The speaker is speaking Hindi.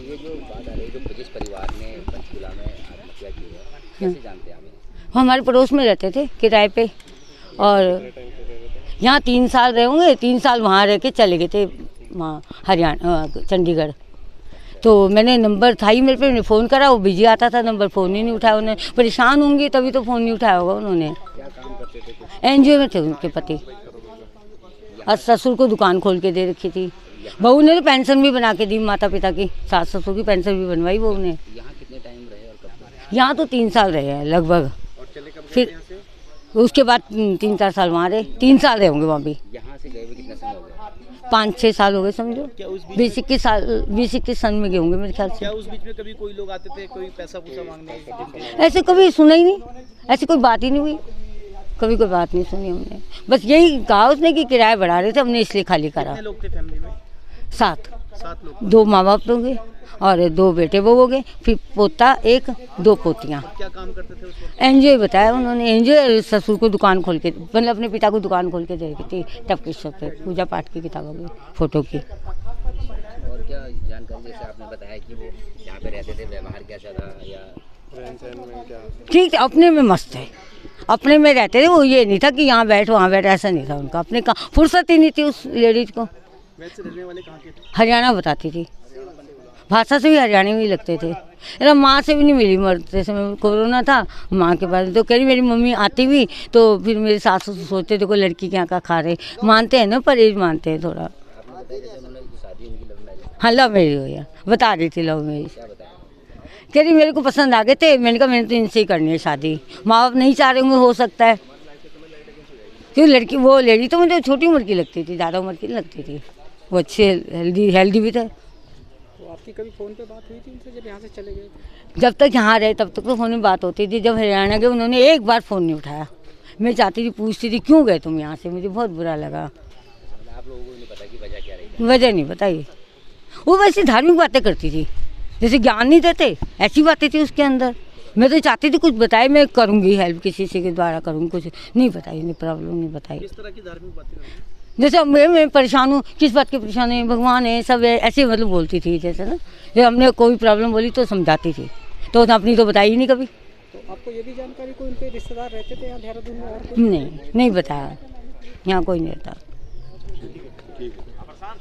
ये जो बात आ रही है, जो जिस परिवार ने पंचकूला में आत्महत्या की है, कैसे जानते हैं आप? वो हमारे पड़ोस में रहते थे किराए पे, और यहाँ 3 साल रहे होंगे, 3 साल वहाँ रह के चले गए थे वहाँ हरियाणा चंडीगढ़। तो मैंने नंबर था ही मेरे पे, मैंने फ़ोन करा, वो बिजी आता था, नंबर फ़ोन ही नहीं उठाया उन्होंने। परेशान होंगी तभी तो फ़ोन नहीं उठाया होगा उन्होंने। क्या काम करते थे? एनजीओ में थे उनके पति, और ससुर को दुकान खोल के दे रखी थी। बहू ने तो पेंशन भी बना के दी, माता पिता की, सास ससुर की पेंशन भी बनवाई बहू ने। यहाँ कितने टाइम रहे और कब? यहाँ तो 3 साल रहे हैं लगभग। और चले कब? फिर उसके बाद 3-4 साल वहाँ रहे, 3 साल रहे होंगे वहाँ भी। यहाँ से गए हुए कितना समय हो गया? 5-6 साल हो गए समझो। क्या उस बीच 20-21 सन में गए होंगे मेरे ख्याल से। क्या उस बीच में कभी कोई लोग आते थे, कोई पैसा पूसा मांगने? ऐसे कभी सुना ही नहीं, ऐसी कोई बात ही नहीं हुई, कभी कोई बात नहीं सुनी हमने। बस यही कहा उसने कि किराया बढ़ा रहे थे, हमने इसलिए खाली करा। कितने लोग थे फैमिली में? 7 लोग। 2 माँ बाप लोग गए और 2 बेटे वो हो गए, फिर पोता 1, 2 पोतियाँ। क्या काम करते थे उस वक्त? एनजीओ बताया उन्होंने, एनजीओ ससुर को दुकान खोल के, मतलब अपने पिता को दुकान खोल के दे रखी थी, टपकी शॉप पे, पूजा पाठ की किताबों की, फोटो की। और क्या जानकारी, जैसे आपने बताया कि वो यहाँ पे रहते थे, व्यवहार कैसा था या रहन-सहन में क्या? ठीक, अपने में मस्त है, अपने में रहते थे वो। ये नहीं था कि यहाँ बैठ वहाँ बैठ, ऐसा नहीं था उनका। अपने का फुर्सत ही नहीं थी उस लेडीज को। वैसे रहने वाले कहाँ के थे? हरियाणा बताती थी, भाषा से भी हरियाणवी में लगते थे। मेरा माँ से भी नहीं मिली मरते समय, कोरोना था माँ के पास, तो कह रही मेरी मम्मी आती भी तो फिर मेरे सास ससुर सोचते थे कोई लड़की के यहाँ का खा रहे। मानते हैं ना, परहेज मानते हैं थोड़ा। आपने बताया जैसे उन्होंने शादी उनकी लव मैरिज, हाँ लव मैरिज हो गया, बता रही थी लव मैरिज। क्या बताया? कह रही मेरे को पसंद आ गए थे, मैंने कहा मैंने तो इनसे ही करनी है शादी। माँ बाप नहीं चाह रहे होंगे, हो सकता है, क्यों लड़की वो लेडी तो मुझे छोटी उम्र की लगती थी, ज़्यादा उम्र की नहीं लगती थी। वो अच्छे हेल्दी भी थे। तो आपकी कभी फ़ोन पे बात हुई थी उनसे जब यहाँ से चले गए? जब तक यहाँ रहे तब तक तो फ़ोन में बात होती थी। जब हरियाणा गए उन्होंने एक बार फ़ोन नहीं उठाया। मैं चाहती थी, पूछती थी क्यों गए तुम यहाँ से, मुझे बहुत बुरा लगा। आप लोगों को नहीं पता कि वजह क्या रही? वजह नहीं बताइए। वो वैसी धार्मिक बातें करती थी, जैसे ज्ञान नहीं देते ऐसी बातें थी उसके अंदर। मैं तो चाहती थी कुछ बताए, मैं करूँगी हेल्प, किसी से के द्वारा करूँगी, कुछ नहीं बताई, नहीं प्रॉब्लम नहीं बताई। किस तरह की धार्मिक बातें करती हैं? जैसे मैं परेशान हूँ, किस बात की परेशान है, भगवान है सब है, ऐसे मतलब बोलती थी। जैसे ना जब हमने कोई प्रॉब्लम बोली तो समझाती थी, तो अपनी तो बताई ही नहीं कभी। तो आपको ये भी जानकारी, कोई उनके रिश्तेदार रहते थे यहाँ देहरादून में? और नहीं बताया, यहाँ कोई नहीं रहता। ठीक है।